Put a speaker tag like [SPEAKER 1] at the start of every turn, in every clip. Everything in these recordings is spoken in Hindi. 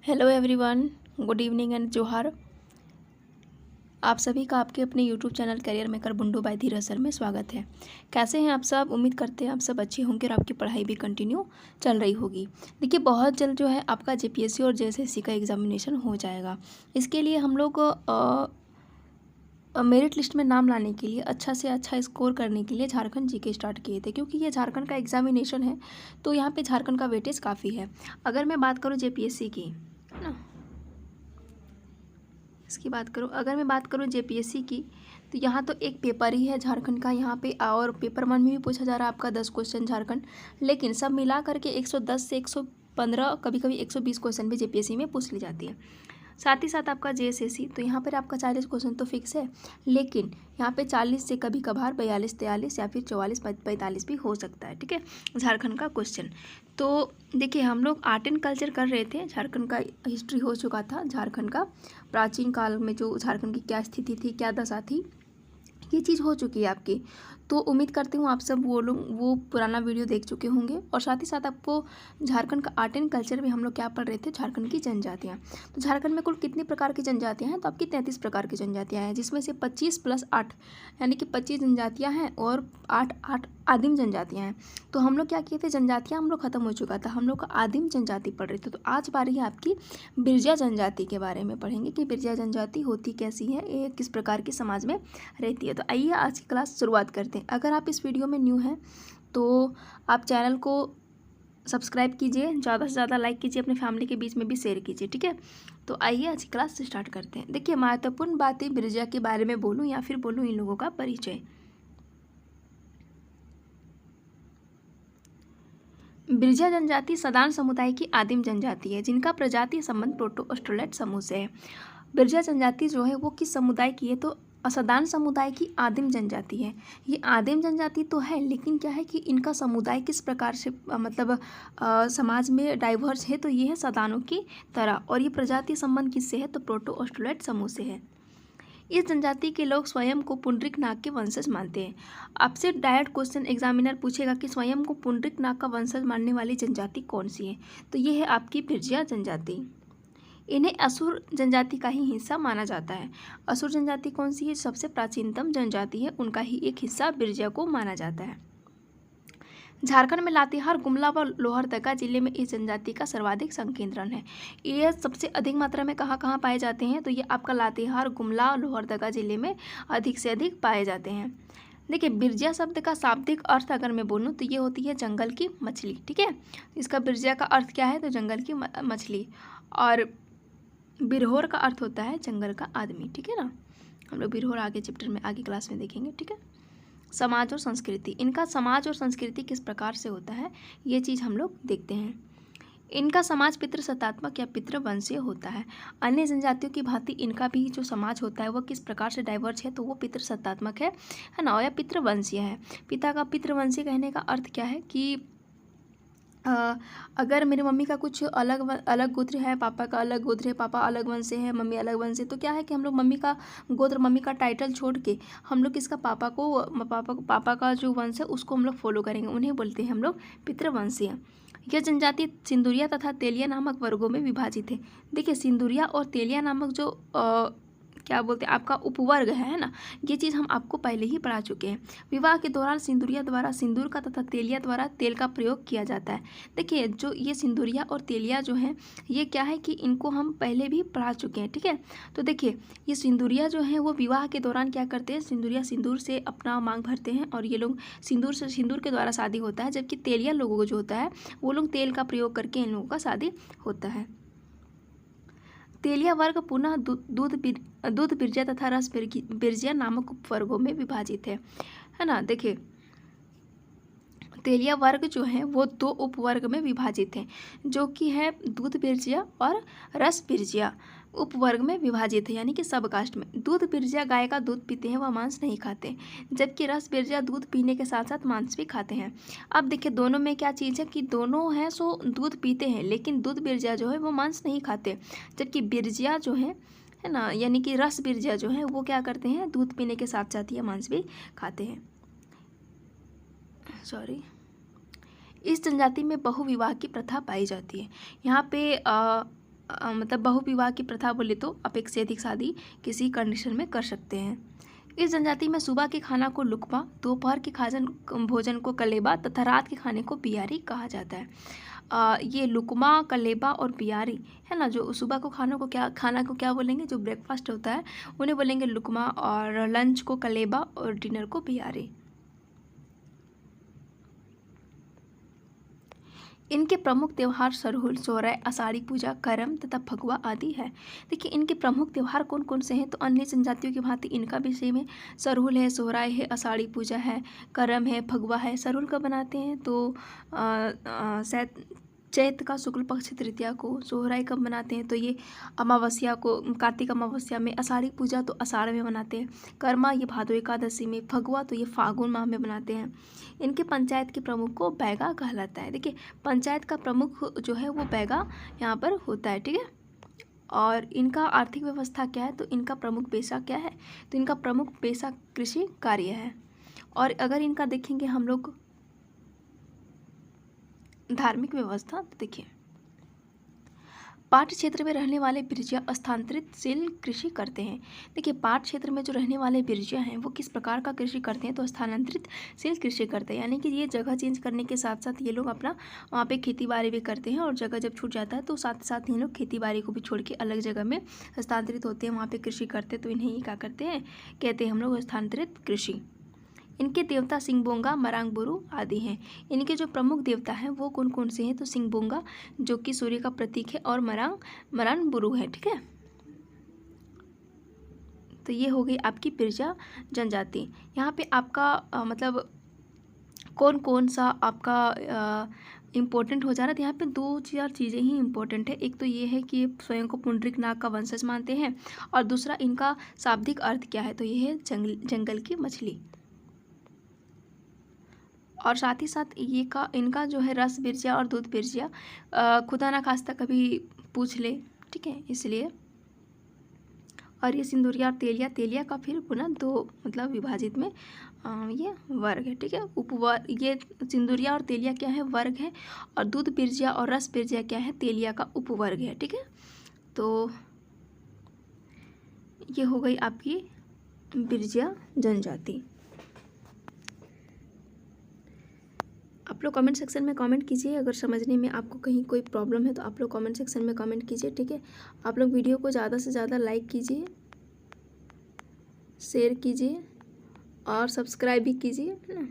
[SPEAKER 1] Hello everyone, good evening and Johar. आप सभी का आपके अपने YouTube channel career maker Bundu by Dheeraj sir में स्वागत है। कैसे हैं आप सब? उम्मीद करते हैं आप सब अच्छे होंगे और आपकी पढ़ाई भी कंटिन्यू चल रही होगी। देखिए, बहुत जल्द जो है आपका जेपीएससी और जेएसएससी का एग्जामिनेशन हो जाएगा। इसके लिए हम लोग मेरिट लिस्ट में नाम लाने के लिए अच्छा से अच्छा स्कोर करने के लिए झारखंड जीके स्टार्ट किए थे, क्योंकि ये झारखंड का एग्जामिनेशन है तो यहाँ पे झारखंड का वेटेज काफ़ी है। अगर मैं बात करूँ जेपीएससी की, है ना, इसकी बात करूँ, अगर मैं बात करूँ जेपीएससी की, तो यहाँ तो एक पेपर ही है झारखंड का यहाँ पे, और पेपर 1 में भी पूछा जा रहा है आपका 10 क्वेश्चन झारखंड, लेकिन सब मिला करके 110 से 115 कभी कभी 120 क्वेश्चन भी जेपीएससी में पूछ ली जाती है। साथ ही साथ आपका जेएसएससी, तो यहाँ पर आपका 40 क्वेश्चन तो फिक्स है, लेकिन यहाँ पे 40 से कभी कभार 42, 43 या फिर 44, 45 भी हो सकता है। ठीक है, झारखंड का क्वेश्चन। तो देखिए, हम लोग आर्ट एंड कल्चर कर रहे थे, झारखंड का हिस्ट्री हो चुका था, झारखंड का प्राचीन काल में जो झारखंड की क्या स्थिति थी, क्या दशा थी, ये चीज़ हो चुकी है आपकी। तो उम्मीद करती हूँ आप सब वो पुराना वीडियो देख चुके होंगे, और साथ ही साथ आपको झारखंड का आर्ट एंड कल्चर भी हम लोग क्या पढ़ रहे थे, झारखंड की जनजातियाँ। तो झारखंड में कुल कितनी प्रकार की जनजातियाँ हैं? तो आपकी 33 प्रकार की जनजातियाँ हैं, जिसमें से 25 + 8 यानी कि 25 जनजातियाँ हैं, और 8 आदिम जनजातियाँ हैं। तो हम लोग क्या किए थे, जनजातियाँ हम लोग खत्म हो चुका था, हम लोग का आदिम जनजाति पढ़ रहे थे। तो आज बारी है आपकी बिरजा जनजाति के बारे में पढ़ेंगे कि बिरजा जनजाति होती कैसी है, ये किस प्रकार की समाज में रहती है। तो आइए आज की क्लास शुरुआत करते हैं। अगर आप इस वीडियो में न्यू हैं तो आप चैनल को सब्सक्राइब कीजिए, ज़्यादा से ज़्यादा लाइक कीजिए, अपने फैमिली के बीच में भी शेयर कीजिए। ठीक है, तो आइए आज की क्लास स्टार्ट करते हैं। देखिए, महत्वपूर्ण बातें बिरजा के बारे में बोलूँ या फिर बोलूँ इन लोगों का परिचय। बिरजा जनजाति सदान समुदाय की आदिम जनजाति है, जिनका प्रजातीय संबंध प्रोटो ऑस्ट्रेलेट समूह से है। बिरजा जनजाति जो है वो किस समुदाय की है? तो असदान समुदाय की आदिम जनजाति है। ये आदिम जनजाति तो है, लेकिन क्या है कि इनका समुदाय किस प्रकार से समाज में डाइवर्स है, तो ये है सदानों की तरह, और ये प्रजातीय संबंध किससे है? तो प्रोटो ऑस्ट्रेलेट समूह से है। इस जनजाति के लोग स्वयं को पुंडरीक नाग के वंशज मानते हैं। आपसे डायरेक्ट क्वेश्चन एग्जामिनर पूछेगा कि स्वयं को पुंडरीक नाग का वंशज मानने वाली जनजाति कौन सी है? तो ये है आपकी बिरजा जनजाति। इन्हें असुर जनजाति का ही हिस्सा माना जाता है। असुर जनजाति कौन सी है? सबसे प्राचीनतम जनजाति है, उनका ही एक हिस्सा बिरजा को माना जाता है। झारखंड में लातेहार, गुमला व लोहरदगा जिले में इस जनजाति का सर्वाधिक संकेंद्रण है। ये सबसे अधिक मात्रा में कहाँ कहाँ पाए जाते हैं? तो ये आपका लातेहार, गुमला, लोहरदगा जिले में अधिक से अधिक पाए जाते हैं। देखिए, बिरजा शब्द का शाब्दिक अर्थ अगर मैं बोलूँ तो ये होती है जंगल की मछली। ठीक है, इसका बिरजा का अर्थ क्या है? तो जंगल की मछली। और बिरहोर का अर्थ होता है जंगल का आदमी। ठीक है ना, हम लोग बिरहोर आगे चैप्टर में, आगे क्लास में देखेंगे। ठीक है, समाज और संस्कृति, इनका समाज और संस्कृति किस प्रकार से होता है, ये चीज़ हम लोग देखते हैं। इनका समाज पितृसत्तात्मक या पितृवंशीय होता है। अन्य जनजातियों की भांति इनका भी जो समाज होता है वह किस प्रकार से डाइवर्स है? तो वो पितृसत्तात्मक है ना, या पितृवंशीय है। पिता का पितृवंशीय कहने का अर्थ क्या है कि अगर मेरी मम्मी का कुछ अलग गोत्र है, पापा का अलग गोत्र है, पापा अलग वंश से है, मम्मी अलग वंश से, तो क्या है कि हम लोग मम्मी का गोत्र, मम्मी का टाइटल छोड़ के हम लोग किसका, पापा का जो वंश है उसको हम लोग फॉलो करेंगे, उन्हें बोलते हैं हम लोग पितृवंशीय। यह जनजाति सिंदुरिया तथा तेलिया नामक वर्गों में विभाजित है। देखिए, सिंदुरिया और तेलिया नामक जो क्या बोलते हैं आपका उपवर्ग है ना, ये चीज़ हम आपको पहले ही पढ़ा चुके हैं। विवाह के दौरान सिंदुरिया द्वारा सिंदूर का तथा तेलिया द्वारा तेल का प्रयोग किया जाता है। देखिए, जो ये सिंदुरिया और तेलिया जो है, ये क्या है कि इनको हम पहले भी पढ़ा चुके हैं। ठीक है, तो देखिए, ये सिंदुरिया जो है वो विवाह के दौरान क्या करते हैं, सिंदुरिया सिंदूर से अपना मांग भरते हैं, और ये लोग सिंदूर के द्वारा शादी होता है, जबकि तेलिया लोगों को जो होता है वो लोग तेल का प्रयोग करके इन लोगों का शादी होता है। तेलिया वर्ग पुनः दूध बिरजा तथा रस बिरजिया नामक उपवर्गों में विभाजित है ना। देखिए, तेलिया वर्ग जो है वो 2 उपवर्ग में विभाजित है, जो कि है दूध बिरजिया और रस बिरजिया उपवर्ग में विभाजित है, यानी कि सब कास्ट में। दूध बिरजिया गाय का दूध पीते हैं, वह मांस नहीं खाते, जबकि रस बिरजिया दूध पीने के साथ साथ मांस भी खाते हैं। अब देखिए, दोनों में क्या चीज़ है कि दोनों हैं सो दूध पीते हैं, लेकिन दूध बिरजिया जो है वो मांस नहीं खाते, जबकि बिरजिया जो है ना, यानी कि रस बिरजिया जो है वो क्या करते हैं, दूध पीने के साथ साथ ये मांस भी खाते हैं। सॉरी, इस जनजाति में बहुविवाह की प्रथा पाई जाती है। यहाँ पे मतलब बहुविवाह की प्रथा बोले तो आप एक से अधिक शादी किसी कंडीशन में कर सकते हैं। इस जनजाति में सुबह के खाना को लुकमा, दोपहर के भोजन को कलेबा तथा रात के खाने को बियारी कहा जाता है। ये लुकमा, कलेबा और बियारी है ना, जो सुबह को खाना को क्या बोलेंगे, जो ब्रेकफास्ट होता है उन्हें बोलेंगे लुकमा, और लंच को कलेबा और डिनर को बियारी। इनके प्रमुख त्यौहार सरहुल, सोहराय, आषाढ़ी पूजा, करम तथा फगुआ आदि है। देखिए इनके प्रमुख त्यौहार कौन कौन से हैं, तो अन्य जनजातियों की भांति इनका भी सेम है। सरहुल है, सोहराय है, आषाढ़ी पूजा है, करम है, फगुआ है। सरहुल कब बनाते हैं, तो शायद चैत का शुक्ल पक्ष तृतीया को। सोहराय कब मनाते हैं, तो ये अमावस्या को, कार्तिक अमावस्या में। आषाढ़ी पूजा तो आषाढ़ में मनाते हैं। कर्मा ये भादो एकादशी में। फगुआ तो ये फागुन माह में मनाते हैं। इनके पंचायत के प्रमुख को बैगा कहलाता है। देखिए पंचायत का प्रमुख जो है वो बैगा यहाँ पर होता है, ठीक है। और इनका आर्थिक व्यवस्था क्या है, तो इनका प्रमुख पेशा क्या है, तो इनका प्रमुख पेशा कृषि कार्य है। और अगर इनका देखेंगे हम लोग धार्मिक व्यवस्था, तो देखिए पाट क्षेत्र में रहने वाले बिरजिया स्थानांतरितशील कृषि करते हैं। देखिए पाट क्षेत्र में जो रहने वाले बिरजिया हैं वो किस प्रकार का कृषि करते हैं, तो स्थानांतरितशील कृषि करते हैं। यानी कि ये जगह चेंज करने के साथ साथ ये लोग अपना वहाँ पे खेती बाड़ी भी करते हैं, और जगह जब छूट जाता है तो साथ साथ ये लोग खेती बाड़ी को भी छोड़ के अलग जगह में स्थानांतरित होते हैं, वहाँ पर कृषि करते हैं। तो इन्हें ही क्या करते हैं, कहते हैं हम लोग स्थानांतरित कृषि। इनके देवता सिंगबोंगा, मरांगबुरु आदि हैं। इनके जो प्रमुख देवता हैं वो कौन कौन से हैं, तो सिंगबोंगा जो कि सूर्य का प्रतीक है, और मरांगबुरु है, ठीक है। तो ये हो गई आपकी बिरजा जनजाति। यहाँ पे आपका मतलब कौन कौन सा आपका इम्पोर्टेंट हो जा रहा है। तो यहाँ पे 2-4 चीज़ें ही इम्पोर्टेंट है। एक तो ये है कि स्वयं को पुंडरीक नाग का वंशज मानते हैं, और दूसरा इनका शाब्दिक अर्थ क्या है, तो ये है जंगल की मछली। और साथ ही साथ इनका जो है रस बिरजिया और दूध बिरजिया खुदा ना खास्ता कभी पूछ ले, ठीक है, इसलिए। और ये सिंदूरिया और तेलिया का फिर पुनः 2 मतलब विभाजित में ये वर्ग है, ठीक है। उपवर्ग, ये सिंदूरिया और तेलिया क्या है, वर्ग है, और दूध बिरजिया और रस बिरजिया क्या है, तेलिया का उपवर्ग है, ठीक है। तो ये हो गई आपकी बिरजिया जनजाति। आप लोग कमेंट सेक्शन में कमेंट कीजिए, अगर समझने में आपको कहीं कोई प्रॉब्लम है तो आप लोग कमेंट सेक्शन में कमेंट कीजिए, ठीक है। आप लोग वीडियो को ज़्यादा से ज़्यादा लाइक कीजिए, शेयर कीजिए और सब्सक्राइब भी कीजिए, है ना।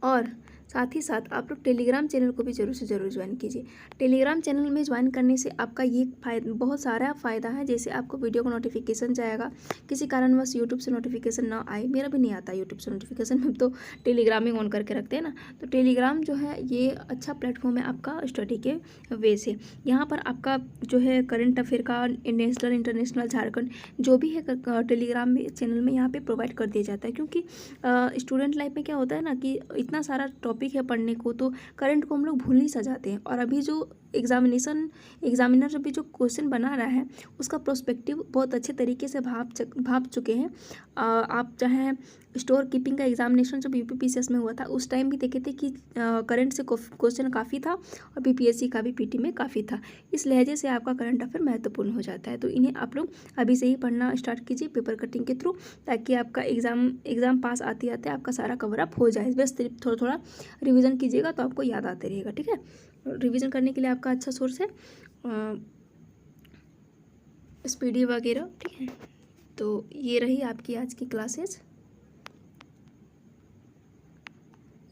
[SPEAKER 1] और साथ ही साथ आप लोग टेलीग्राम चैनल को भी ज़रूर से ज़रूर ज्वाइन कीजिए। टेलीग्राम चैनल में ज्वाइन करने से आपका ये बहुत सारा फ़ायदा है। जैसे आपको वीडियो का नोटिफिकेशन जाएगा, किसी कारणवश यूट्यूब से नोटिफिकेशन ना आए, मेरा भी नहीं आता यूट्यूब से नोटिफिकेशन, हम तो टेलीग्राम ही ऑन करके रखते हैं ना। तो टेलीग्राम जो है ये अच्छा प्लेटफॉर्म है आपका स्टडी के वे से। यहाँ पर आपका जो है करंट अफेयर का, नेशनल इंटरनेशनल झारखंड जो भी है टेलीग्राम में चैनल में यहाँ पर प्रोवाइड कर दिया जाता है। क्योंकि स्टूडेंट लाइफ में क्या होता है ना कि इतना सारा टॉपिक है पढ़ने को, तो करंट को हम लोग भूल नहीं सा जाते हैं। और अभी जो एग्जामिनर अभी जो क्वेश्चन बना रहा है उसका प्रोस्पेक्टिव बहुत अच्छे तरीके से भाप चुके हैं। आप चाहे स्टोर कीपिंग का एग्जामिनेशन जब यूपीपीसीएस में हुआ था उस टाइम भी देखे थे कि करंट से क्वेश्चन काफ़ी था, और बीपीएससी का भी पीटी में काफ़ी था। इस लहजे से आपका करंट अफेयर महत्वपूर्ण हो जाता है। तो इन्हें आप लोग अभी से ही पढ़ना स्टार्ट कीजिए पेपर कटिंग के थ्रू, ताकि आपका एग्ज़ाम पास आते आते आपका सारा कवर अप हो जाए। बस थोड़ा थोड़ा रिविज़न कीजिएगा तो आपको याद आते रहेगा, ठीक है। रिवीजन करने के लिए आपका अच्छा सोर्स है स्पीडी वगैरह, ठीक है। तो ये रही आपकी आज की क्लासेस।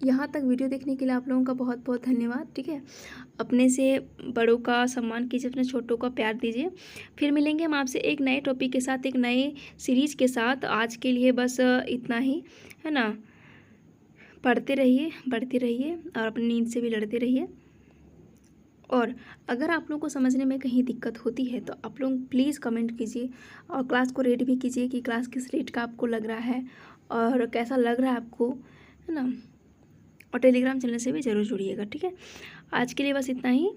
[SPEAKER 1] यहाँ तक वीडियो देखने के लिए आप लोगों का बहुत बहुत धन्यवाद, ठीक है। अपने से बड़ों का सम्मान कीजिए, अपने छोटों का प्यार दीजिए। फिर मिलेंगे हम आपसे एक नए टॉपिक के साथ, एक नए सीरीज़ के साथ। आज के लिए बस इतना ही, है ना। पढ़ते रहिए, बढ़ते रहिए, और अपनी नींद से भी लड़ते रहिए। और अगर आप लोगों को समझने में कहीं दिक्कत होती है तो आप लोग प्लीज़ कमेंट कीजिए, और क्लास को रेट भी कीजिए कि क्लास किस रेट का आपको लग रहा है और कैसा लग रहा है आपको, है ना। और टेलीग्राम चैनल से भी ज़रूर जुड़िएगा, ठीक है। आज के लिए बस इतना ही,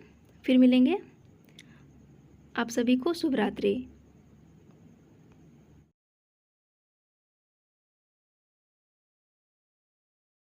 [SPEAKER 1] फिर मिलेंगे। आप सभी को शुभ रात्रि।